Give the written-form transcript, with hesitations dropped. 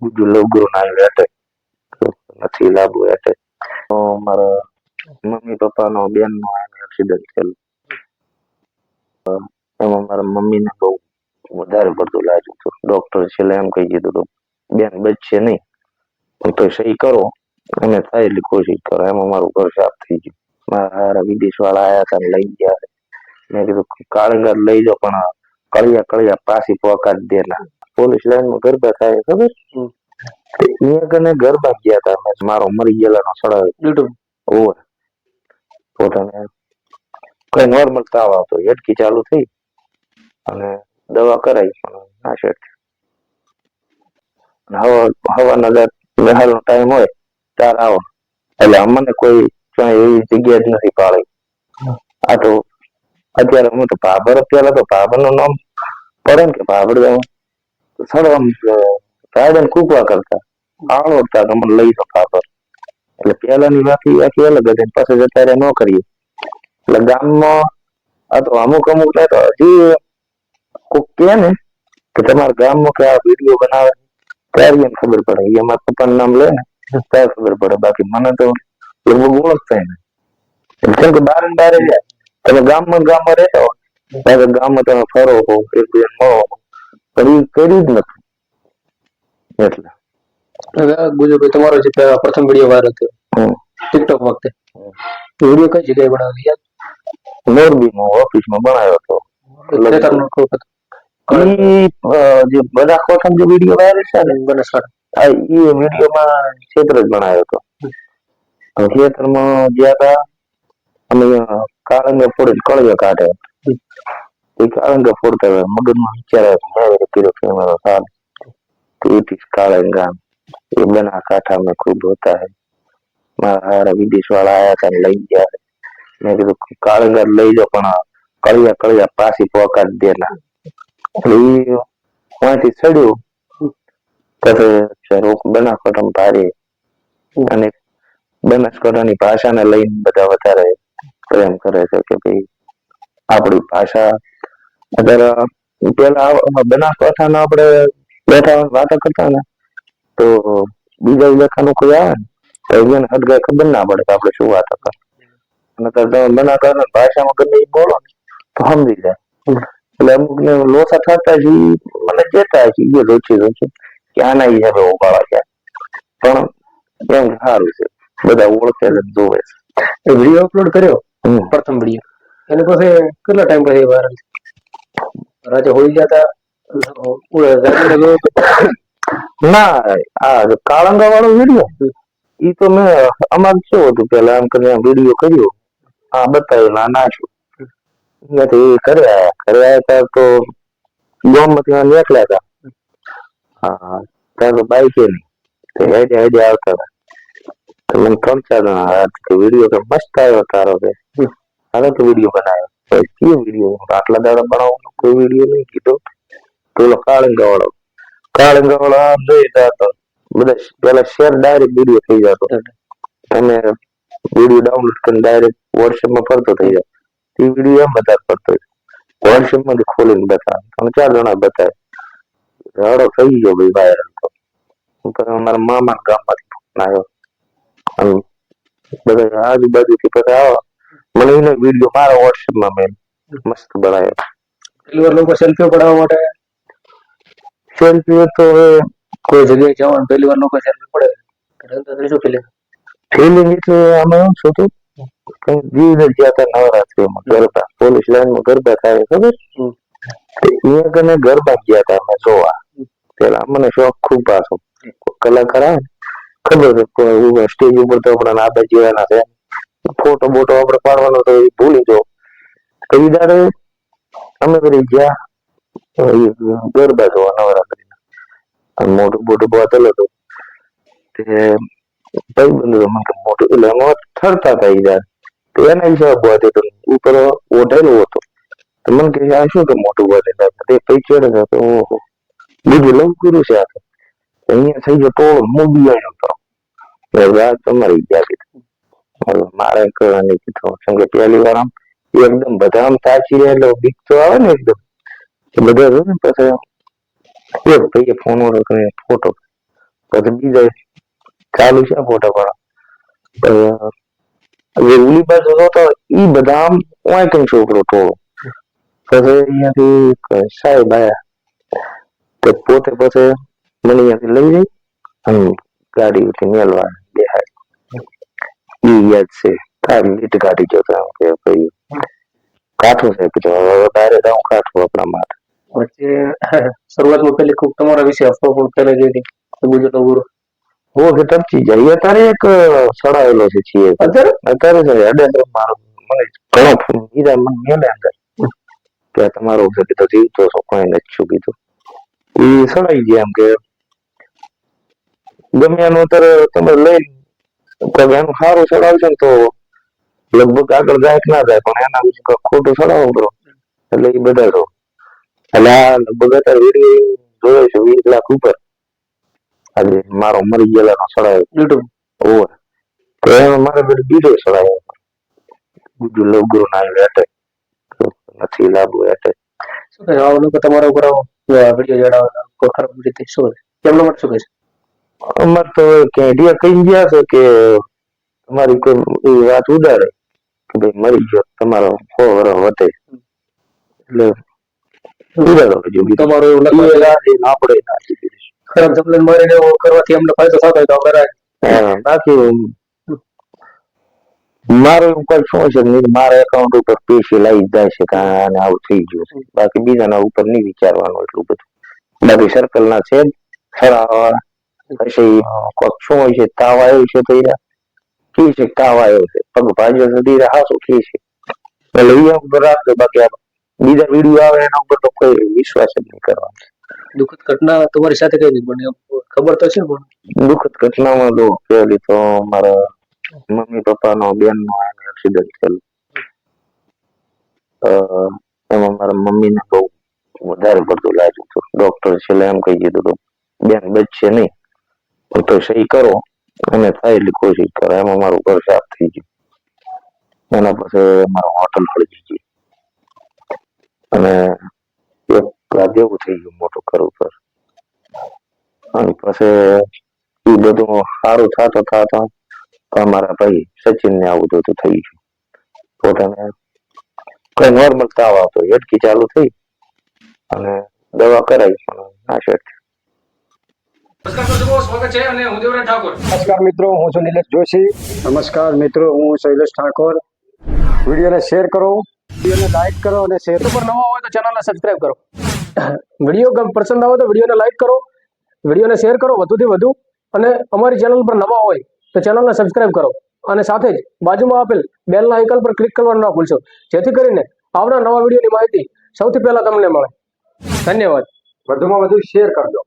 બીજું લવગુરુ ના એટેક નથી લાવવું એટેક. તો મારા મમ્મી પપ્પાનો બેનનો એક્સિડન્ટ થયેલો. એમાં મારા મમ્મીને બહુ વધારે પડતું લાગ્યું હતું. ડોક્ટર છેલ્લે એમ કહી દીધું હતું બેન બચશે નહીં, પણ તો સહી કરો અને થાય એટલી કોશિશ કરો. એમાં મારું ઘર સાફ થઈ ગયું. મારા હારા વિદેશ વાળા આવ્યા હતા ને લઈ ગયા. મેં કીધું કાળંગા લઈ જાઓ પણ કળિયા કળિયા પાછી પોકાત દેના. પોલીસ લાઈનમાં ગરબા થાય ખબર? અહીંયા કને ગરબા ગયા હતા. મારો મરી ગયેલાનો સડાવ્યો ઓવર પોતાને કઈ નોર્મલ તાવ આવતો, હેડકી ચાલુ થઈ અને દવા કરાવી પણ ના સેટ. હવાના વહેલો ટાઈમ હોય ત્યારે આવો એટલે અમને કોઈ એવી જગ્યા જ નથી પાડી. આ તો અત્યારે હું તો ભાભર અત્યારે તો ભાભર નું નામ પડે ને કે ભાભર સડવા રાયડન કૂકવા કરતા આવડતા તો મને લઈ દો ભાભર. એટલે પેલાની વાત આખી અલગ હતી. પછી અત્યારે ન કરીએ એટલે ગામમાં આ તો અમુક ને તો હજી કોક કે ને કે તમારા ગામમાં કે આ વિડીયો બનાવે ત્યારે એમ ખબર પડે. એ અમારા પપ્પાનું નામ લે ને ત્યારે ખબર પડે. બાકી મને તો એવું ઓળખતા ને કેમ કે બાર ને બારે જાય. તમે ગામમાં રહેતા હો ત્યારે ગામમાં તમે ફરો હો એકબીજા મળો પણ એ કર્યું જ નથી. એટલે ગુજરભાઈ તમારો જે પ્રથમ વિડીયો વાયરલ થયો ટિકટોક વખતે, વિડીયો કઈ જગ્યાએ બનાવ્યો યાદ? મોરબીમાં ઓફિસમાં બનાવ્યો હતો. જે બધા પ્રથમ જે વિડીયો વાયરલ છે ને બનાસકાંઠા, એ વિડીયોમાં ક્ષેત્ર જ બનાવ્યો હતો. ખેતરમાં ગયા હતા અમે કાળંગે ફોડીને કળિયા કાઢે. એ કાળંગે ફોડતા મગજમાં વિચાર આવ્યો સાલ कालेंगा ये बनासकांठा में खूब होता है. मारा विदेश वाला आया था लई गया. मैं कीधुं कालेंगा लई जाओ पण कड़िया कड़िया पासी पोकात देना. वहाँથી ચડ્યો પછી રોક બનાસકાંઠામાં ભારે અને બનાસકાંઠાની ભાષાને લઈને બધા વધારે પ્રેમ કરે છે કે ભાઈ આપણી ભાષા. અત્યારે પેલા બનાસકાંઠાના આપણે બેઠા વાતો કરતા ને તો બીજા ઇલાકાનું કોઈ આવે ને તો એને હદગાય ખબર ના પડે કે આપણે શું વાતો કરતા. અને તમે બનાસકાંઠાની ભાષામાં ગમે એ બોલો ને તો સમજી જાય. એટલે અમુક ને લોસા થતા છે મને કહેતા છે એ રોચી કે આના હિસાબે ઉપાડા છે પણ એમ સારું છે બધા ઓળખે છે જોવે છે. વિડીયો અપલોડ કર્યો પ્રથમ વિડીયો એને પછી કેટલા ટાઈમ પછી વાયરલ રાજા હોઈ ગયા ના આ કાળંગા વાળો વિડીયો ઈ તો મેં અમારે શું હતું પેલા એમ કરીને વિડીયો કર્યો આ બતાવ્યું ના નાખ્યું અહીંયાથી કર્યા ત્યારે તો ગોમતી નીકળ્યા હતા. હા ત્યારે તો બાઈકે નહીં હેડે હેડે આવતા હતા. તો મને 3-4 જણા વિડીયો તો મસ્ત આવ્યો તારો કે હાલો તો વિડીયો બનાવ્યો. કયો વિડીયો આટલા દાડા બનાવવાનો કોઈ વિડીયો નહીં કીધું. પેલો કાળંગા વાળો આમ જોઈ તો બધા પેલા શેર ડાયરેક્ટ વિડીયો થઈ જતો. તમે વિડીયો ડાઉનલોડ કરીને ડાયરેક્ટ વોટ્સએપમાં ફરતો થઈ જાય. એ વિડીયો એમ બધા ફરતો વોટ્સએપમાંથી ખોલીને બતાવે 3-4 જણા બતાવે. રડો થઈ ગયો ભાઈ વાયરલ તો. અમારા મામા ગામમાંથી ફોન આવ્યો અને બધા આજુબાજુથી પછી આવો મને એનો વિડીયો મારા વોટ્સએપમાં મેં મસ્ત બનાવ્યો. પહેલી વાર લોકો સેલ્ફી પડાવવા માટે સેલ્ફી તો કોઈ જગ્યાએ જવાનું પહેલી વાર લોકો સેલ્ફી પડે શું ફિલિંગ એટલે આમાં એમ શું હતું કઈ જીવને ગયા હતા નવરાત્રીમાં ગરબા પોલીસ લાઈનમાં ગરબા થાય ખબર અહીંયા કને ગરબા ગયા હતા અમે જોવા. પેલા મને શોખ ખૂબ પાછો કલાકાર આવે ખબર છે સ્ટેજ ઉપર તો આપણા નાદા જેવાના છે ફોટો બોટો આપણે પાડવાનો તો એ ભૂલી જાઓ. કઈ દાડે અમે કરી ગયા ગરબા જોવા નવરાત્રીના મોટું મોટું બોતલ હતું તે ભાઈ બંધ મોટું એટલે એમાં ઠરતા હતા એ જાય તો એના હિસાબે બોત હતો ઉપર ઓઢેલું હતો. તો મને કહે આ શું કે મોટું બોત તે પૈકી ચડે ઓહો બીજું લવગુરુ છે આ તો અહીંયા થઈ ગયો ટોળો મૂવી આવ્યો હતો. રાત તમારી ગયા કીધું મારે કરવાની કીધું કેમ કે પહેલી વાર આમ એકદમ બધા આમ સાચી રહે એટલે બીક તો આવે ને એકદમ બધા ને પછી એક ભાઈએ ફોન ઓર્ડર કરીને ફોટો પછી બીજા ચાલુ છે ફોટા પાડવા. હવે ઓલી બાજુ તો ઈ બધા આમ વાંકણ છોકરો થોડો. પછી અહીંયાથી સાહેબ આયા તો પોતે પછી મને અહીંયાથી લઈ જઈ અને ગાડીથી મેલવા બેહાય. ઈ યાદ છે તારી મીટ ગાડી જોતા કે ભાઈ કાઠું છે કીધું હવે તારે જાઉં કાઠું આપણા માટે. વચ્ચે શરૂઆતમાં પેલી ખૂબ તમારા વિશે અફવા પણ ફેલાઈ ગઈ હતી ગુજર તો ગુરુ હો કે ટપચી જાય અત્યારે એક સડાયેલો છે છીએ અત્યારે છે અડેન્દ્ર મારો મને ઘણો ફોન કીધા મને મેલે અંદર કે તમારો છે કીધો જીવતો છો કોઈ નથી શું કીધું એ સડાઈ ગયા એમ કે ગમે એનું અત્યારે તમે લઈ એનું સારું સડાવશે ને તો લગભગ આગળ જાય કે ના જાય પણ એના વિશે ખોટું સડાવો કરો એટલે એ બધા છો એટલે આ લગભગ અત્યારે વિડીયો જોયો છે 20 લાખ ઉપર આજે મારો મરી ગયેલાનો સડાયો યુટ્યુબ ઓવર તો એમાં મારે બધું બીજો સડાયો બીજું લવગુરુ ના એટેક નથી લાભો એટેક. શું કહે આ લોકો તમારા ઉપર વિડીયો જણાવવા કોઈ ખરાબ રીતે શું કેમનો માટે શું કહે છે? અમાર તો કેડિયા કહી ગયા છે કે તમારી કોઈ વાત ઉડાડે કે ભાઈ મરી ગયો તમારો 100 વર્ષ વધે એટલે ઉડાડો બીજું તમારો એવું આપણે ખરાબ જમલન મારીને કરવાથી અમને ફાયદો થતો હોય તો આપણે બાકી મારો એવું કઈ શું છે નહીં મારા એકાઉન્ટ ઉપર પૈસા લાવી જાય છે કે આને આવું થઈ ગયું છે બાકી બીજાના ઉપર નહીં વિચારવાનું એટલું બધું બાકી સર્કલ ના છે ખરા પછી કોક શું હોય છે તાવ આવ્યો છે તો એના કી છે તાવ આવ્યો છે પગ ભાજ્યો નથી હાસો કી છે એટલે એ ઉપર રાખજો બાકી બીજા વિડીયો આવે એના ઉપર તો કોઈ વિશ્વાસ જ નહીં કરવાનો. દુઃખદ ઘટના તમારી સાથે કઈ બની ખબર તો છે પણ દુઃખદ ઘટનામાં તો પહેલી તો મારા મમ્મી પપ્પાનો બેનનો એક્સિડન્ટ થયેલો એમાં મારા મમ્મીને બહુ વધારે પડતું લાગ્યું હતું. ડોક્ટર છેલ્લે એમ કહી દીધું હતું બેન બચશે નહીં તો સહી કરો અને થાય એટલી કોશિશ કરો. એમાં મારું ઘર સાફ થઈ ગયું. એના પછી મારું હોટલ હળગી ગઈ અને એક જેવું થઈ ગયું મોટું ઘર ઉપર અને પછી એ બધું સારું થતો અમારા ભાઈ સચિન ને આવું બધું થઈ ગયું. પોતાને કઈ નોર્મલ તાવ આવતો હેડકી ચાલુ થઈ અને દવા કરાવી પણ ના શેઠ. નમસ્કાર મિત્રો, હું છું નિલેશ જોશી. નમસ્કાર મિત્રો, હું શૈલેષ ઠાકોર. વિડીયોને શેર કરો, વિડીયોને લાઈક કરો અને શેર પર નવા હોય તો ચેનલને સબસ્ક્રાઇબ કરો. વિડીયો પસંદ આવે તો વિડીયોને લાઈક કરો, વિડીયોને શેર કરો વધુથી વધુ અને અમારી ચેનલ પર નવા હોય તો ચેનલને સબસ્ક્રાઇબ કરો અને સાથે જ બાજુમાં આપેલ બેલના આઇકન પર ક્લિક કરવાનું ના ભૂલશો જેથી કરીને આવનાર નવા વિડીયોની માહિતી સૌથી પહેલા તમને મળે. ધન્યવાદ. વધુમાં વધુ શેર કરજો.